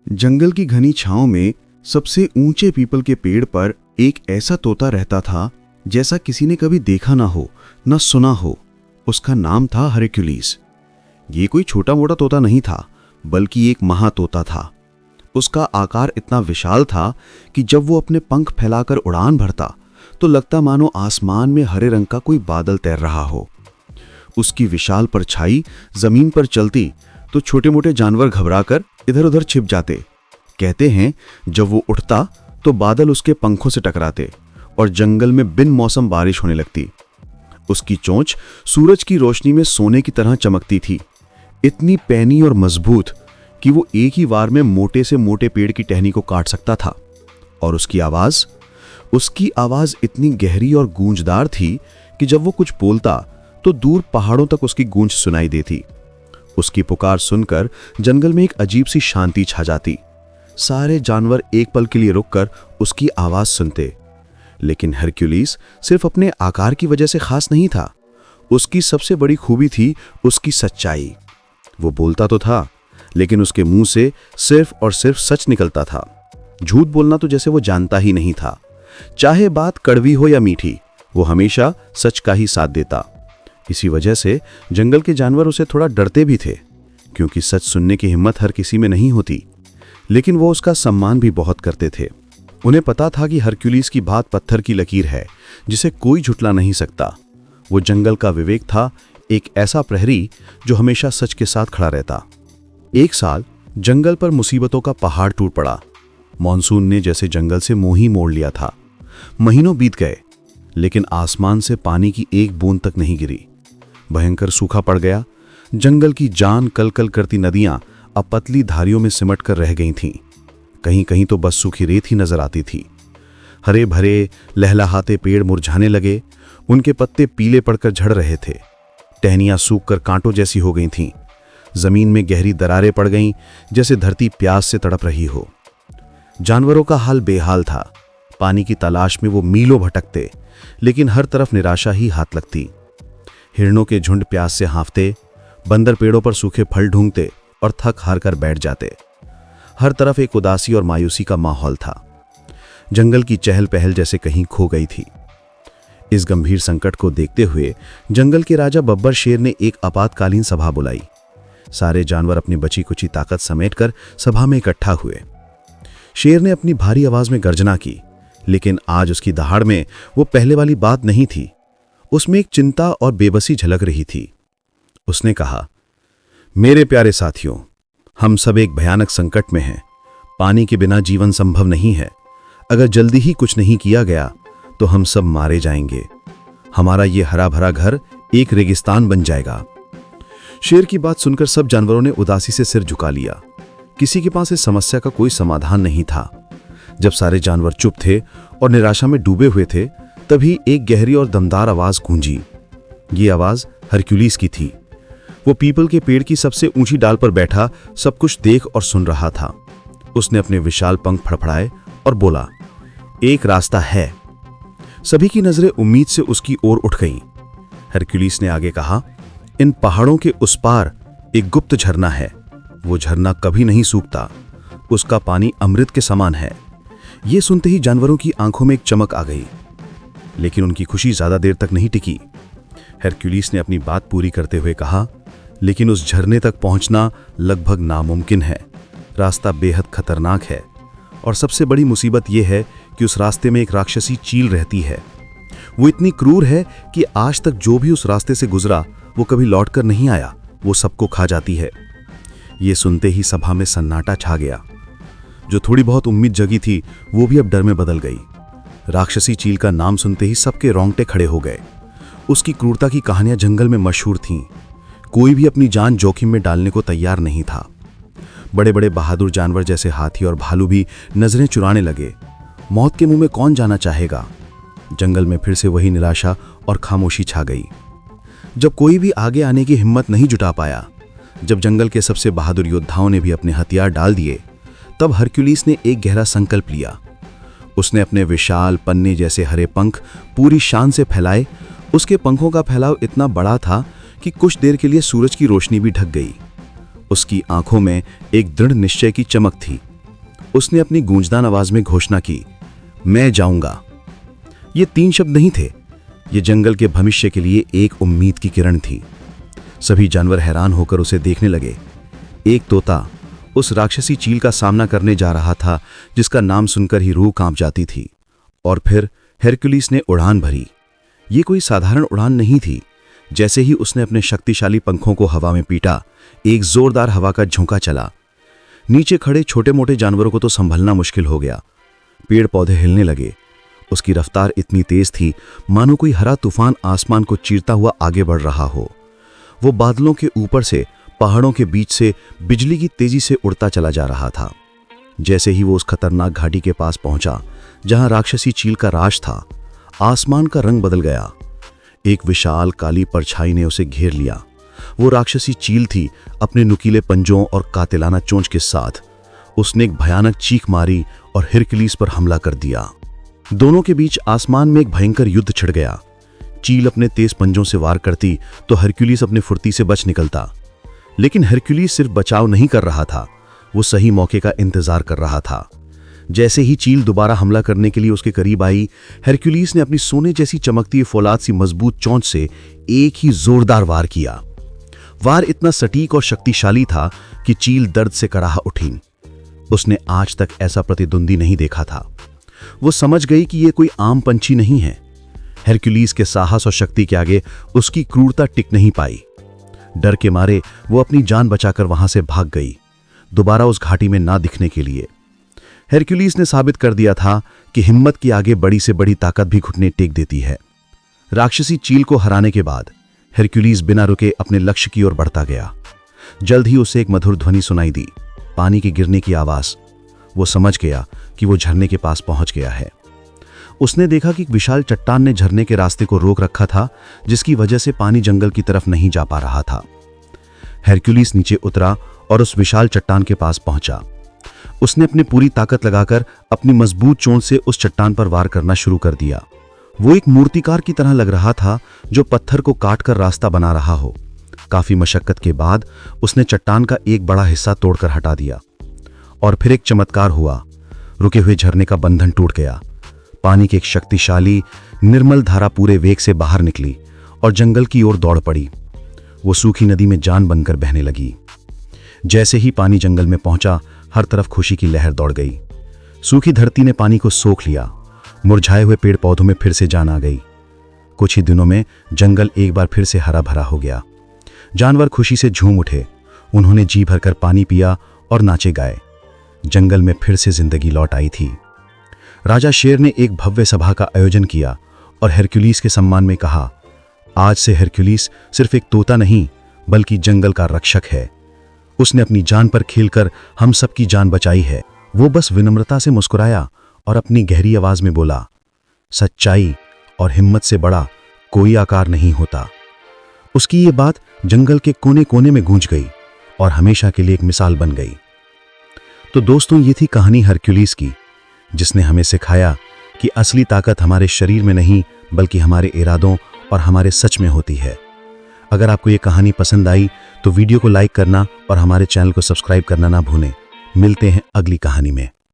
जंगल की घनी छांव में सबसे ऊंचे पीपल के पेड़ पर एक ऐसा तोता रहता था जैसा किसी ने कभी देखा ना हो, न सुना हो। उसका नाम था हरक्यूलिस। ये कोई छोटा मोटा तोता नहीं था, बल्कि एक महातोता था। उसका आकार इतना विशाल था कि जब वो अपने पंख फैलाकर उड़ान भरता तो लगता मानो आसमान में हरे रंग का कोई बादल तैर रहा हो। उसकी विशाल परछाई जमीन पर चलती तो छोटे मोटे जानवर घबराकर इधर उधर छिप जाते। कहते हैं जब वो उठता तो बादल उसके पंखों से टकराते और जंगल में बिन मौसम बारिश होने लगती। उसकी चोंच सूरज की रोशनी में सोने की तरह चमकती थी, इतनी पैनी और मजबूत कि वो एक ही वार में मोटे से मोटे पेड़ की टहनी को काट सकता था। और उसकी आवाज इतनी गहरी और गूंजदार थी कि जब वो कुछ बोलता तो दूर पहाड़ों तक उसकी गूंज सुनाई देती। उसकी पुकार सुनकर जंगल में एक अजीब सी शांति छा जाती। सारे जानवर एक पल के लिए रुककर उसकी आवाज सुनते। लेकिन हरक्यूलिस सिर्फ अपने आकार की वजह से खास नहीं था। उसकी सबसे बड़ी खूबी थी उसकी सच्चाई। वो बोलता तो था, लेकिन उसके मुंह से सिर्फ और सिर्फ सच निकलता था। झूठ बोलना तो जैसे वो जानता ही नहीं था। चाहे बात कड़वी हो या मीठी, वो हमेशा सच का ही साथ देता। इसी वजह से जंगल के जानवर उसे थोड़ा डरते भी थे, क्योंकि सच सुनने की हिम्मत हर किसी में नहीं होती। लेकिन वो उसका सम्मान भी बहुत करते थे। उन्हें पता था कि हरक्यूलिस की बात पत्थर की लकीर है, जिसे कोई झुठला नहीं सकता। वो जंगल का विवेक था, एक ऐसा प्रहरी जो हमेशा सच के साथ खड़ा रहता। एक साल जंगल पर मुसीबतों का पहाड़ टूट पड़ा। मॉनसून ने जैसे जंगल से मुंह ही मोड़ लिया था। महीनों बीत गए, लेकिन आसमान से पानी की एक बूंद तक नहीं गिरी। भयंकर सूखा पड़ गया। जंगल की जान कल कल करती नदियां अब पतली धारियों में सिमट कर रह गई थीं। कहीं कहीं तो बस सूखी रेत ही नजर आती थी। हरे भरे लहलहाते पेड़ मुरझाने लगे, उनके पत्ते पीले पड़कर झड़ रहे थे। टहनियां सूखकर कांटों जैसी हो गई थीं। जमीन में गहरी दरारें पड़ गईं, जैसे धरती प्यास से तड़प रही हो। जानवरों का हाल बेहाल था। पानी की तलाश में वो मीलों भटकते, लेकिन हर तरफ निराशा ही हाथ लगती। हिरणों के झुंड प्यास से हाँफते, बंदर पेड़ों पर सूखे फल ढूंढते और थक हार कर बैठ जाते। हर तरफ एक उदासी और मायूसी का माहौल था। जंगल की चहल पहल जैसे कहीं खो गई थी। इस गंभीर संकट को देखते हुए जंगल के राजा बब्बर शेर ने एक आपातकालीन सभा बुलाई। सारे जानवर अपनी बची कुची ताकत समेटकर सभा में इकट्ठा हुए। शेर ने अपनी भारी आवाज में गर्जना की, लेकिन आज उसकी दहाड़ में वो पहले वाली बात नहीं थी। उसमें एक चिंता और बेबसी झलक रही थी। उसने कहा, मेरे प्यारे साथियों, हम सब एक भयानक संकट में हैं। पानी के बिना जीवन संभव नहीं है। अगर जल्दी ही कुछ नहीं किया गया तो हम सब मारे जाएंगे। हमारा ये हरा भरा घर एक रेगिस्तान बन जाएगा। शेर की बात सुनकर सब जानवरों ने उदासी से सिर झुका लिया। किसी के पास इस समस्या का कोई समाधान नहीं था। जब सारे जानवर चुप थे और निराशा में डूबे हुए थे, तभी एक गहरी और दमदार आवाज गूंजी। ये आवाज हरक्यूलिस की थी। वो पीपल के पेड़ की सबसे ऊंची डाल पर बैठा सब कुछ देख और सुन रहा था। उसने अपने विशाल पंख फड़फड़ाए और बोला, एक रास्ता है। सभी की नजरें उम्मीद से उसकी ओर उठ गईं। हरक्यूलिस ने आगे कहा, इन पहाड़ों के उस पार एक गुप्त झरना है। वो झरना कभी नहीं सूखता। उसका पानी अमृत के समान है। ये सुनते ही जानवरों की आंखों में एक चमक आ गई, लेकिन उनकी खुशी ज्यादा देर तक नहीं टिकी। हरक्यूलिस ने अपनी बात पूरी करते हुए कहा, लेकिन उस झरने तक पहुंचना लगभग नामुमकिन है। रास्ता बेहद खतरनाक है और सबसे बड़ी मुसीबत यह है कि उस रास्ते में एक राक्षसी चील रहती है। वो इतनी क्रूर है कि आज तक जो भी उस रास्ते से गुजरा वो कभी लौटकर नहीं आया। वो सबको खा जाती है। ये सुनते ही सभा में सन्नाटा छा गया। जो थोड़ी बहुत उम्मीद जगी थी वो भी अब डर में बदल गई। राक्षसी चील का नाम सुनते ही सबके रोंगटे खड़े हो गए। उसकी क्रूरता की कहानियां जंगल में मशहूर थीं। कोई भी अपनी जान जोखिम में डालने को तैयार नहीं था। बड़े बड़े बहादुर जानवर जैसे हाथी और भालू भी नजरें चुराने लगे। मौत के मुंह में कौन जाना चाहेगा। जंगल में फिर से वही निराशा और खामोशी छा गई। जब कोई भी आगे आने की हिम्मत नहीं जुटा पाया, जब जंगल के सबसे बहादुर योद्धाओं ने भी अपने हथियार डाल दिए, तब हरक्यूलिस ने एक गहरा संकल्प लिया। उसने अपने विशाल पन्ने जैसे हरे पंख पूरी शान से फैलाए। उसके पंखों का फैलाव इतना बड़ा था कि कुछ देर के लिए सूरज की रोशनी भी ढक गई। उसकी आंखों में एक दृढ़ निश्चय की चमक थी, उसने अपनी गूंजदार आवाज में घोषणा की, मैं जाऊंगा। ये 3 शब्द नहीं थे, ये जंगल के भविष्य के लिए एक उम्मीद की किरण थी। सभी जानवर हैरान होकर उसे देखने लगे। एक तोता उस राक्षसी चील का सामना करने जा रहा था जिसका नाम सुनकर ही रूह कांप जाती थी। और फिर हेरक्युलिस ने उड़ान भरी। ये कोई साधारण उड़ान नहीं थी। जैसे ही उसने अपने शक्तिशाली पंखों को हवा में पीटा, एक जोरदार हवा का झोंका चला। नीचे खड़े छोटे मोटे जानवरों को तो संभलना मुश्किल हो गया। पेड़ पौधे हिलने लगे। उसकी रफ्तार इतनी तेज थी मानो कोई हरा तूफान आसमान को चीरता हुआ आगे बढ़ रहा हो। वो बादलों के ऊपर से, पहाड़ों के बीच से बिजली की तेजी से उड़ता चला जा रहा था। जैसे ही वो उस खतरनाक घाटी के पास पहुंचा जहां राक्षसी चील का राज था, आसमान का रंग बदल गया। एक विशाल काली परछाई ने उसे घेर लिया। वो राक्षसी चील थी, अपने नुकीले पंजों और कातिलाना चोंच के साथ। उसने एक भयानक चीख मारी और हेरक्युलिस पर हमला कर दिया। दोनों के बीच आसमान में एक भयंकर युद्ध छिड़ गया। चील अपने तेज पंजों से वार करती तो हेरक्युलिस अपने फुर्ती से बच निकलता। लेकिन हेरक्युलिस सिर्फ बचाव नहीं कर रहा था, वो सही मौके का इंतजार कर रहा था। जैसे ही चील दोबारा हमला करने के लिए उसके करीब आई, हेरक्युलिस ने अपनी सोने जैसी चमकती फौलाद सी मजबूत चोंच से एक ही जोरदार वार किया। वार इतना सटीक और शक्तिशाली था कि चील दर्द से कराह उठी। उसने आज तक ऐसा प्रतिद्वंदी नहीं देखा था। वो समझ गई कि यह कोई आम पंछी नहीं है। हेरक्युलिस के साहस और शक्ति के आगे उसकी क्रूरता टिक नहीं पाई। डर के मारे वो अपनी जान बचाकर वहां से भाग गई, दोबारा उस घाटी में ना दिखने के लिए। हेरक्युलिस ने साबित कर दिया था कि हिम्मत के आगे बड़ी से बड़ी ताकत भी घुटने टेक देती है। राक्षसी चील को हराने के बाद हेरक्युलिस बिना रुके अपने लक्ष्य की ओर बढ़ता गया। जल्द ही उसे एक मधुर ध्वनि सुनाई दी, पानी के गिरने की आवाज। वो समझ गया कि वो झरने के पास पहुंच गया है। उसने देखा कि एक विशाल चट्टान ने झरने के रास्ते को रोक रखा था, जिसकी वजह से पानी जंगल की तरफ नहीं जा पा रहा था। हेरक्युलिस नीचे उतरा और उस विशाल चट्टान के पास पहुंचा। उसने अपनी पूरी ताकत लगाकर अपनी मजबूत चोंच से उस चट्टान पर वार करना शुरू कर दिया। वो एक मूर्तिकार की तरह लग रहा था जो पत्थर को काटकर रास्ता बना रहा हो। काफी मशक्कत के बाद उसने चट्टान का एक बड़ा हिस्सा तोड़कर हटा दिया और फिर एक चमत्कार हुआ। रुके हुए झरने का बंधन टूट गया। पानी की एक शक्तिशाली निर्मल धारा पूरे वेग से बाहर निकली और जंगल की ओर दौड़ पड़ी। वो सूखी नदी में जान बनकर बहने लगी। जैसे ही पानी जंगल में पहुंचा, हर तरफ खुशी की लहर दौड़ गई। सूखी धरती ने पानी को सोख लिया। मुरझाए हुए पेड़ पौधों में फिर से जान आ गई। कुछ ही दिनों में जंगल एक बार फिर से हरा भरा हो गया। जानवर खुशी से झूम उठे। उन्होंने जी भरकर पानी पिया और नाचे गाए। जंगल में फिर से जिंदगी लौट आई थी। राजा शेर ने एक भव्य सभा का आयोजन किया और हेरक्युलिस के सम्मान में कहा, आज से हेरक्युलिस सिर्फ एक तोता नहीं बल्कि जंगल का रक्षक है। उसने अपनी जान पर खेलकर हम सबकी जान बचाई है। वो बस विनम्रता से मुस्कुराया और अपनी गहरी आवाज में बोला, सच्चाई और हिम्मत से बड़ा कोई आकार नहीं होता। उसकी ये बात जंगल के कोने कोने में गूंज गई और हमेशा के लिए एक मिसाल बन गई। तो दोस्तों, ये थी कहानी हेरक्युलिस की, जिसने हमें सिखाया कि असली ताकत हमारे शरीर में नहीं बल्कि हमारे इरादों और हमारे सच में होती है। अगर आपको ये कहानी पसंद आई तो वीडियो को लाइक करना और हमारे चैनल को सब्सक्राइब करना ना भूलें। मिलते हैं अगली कहानी में।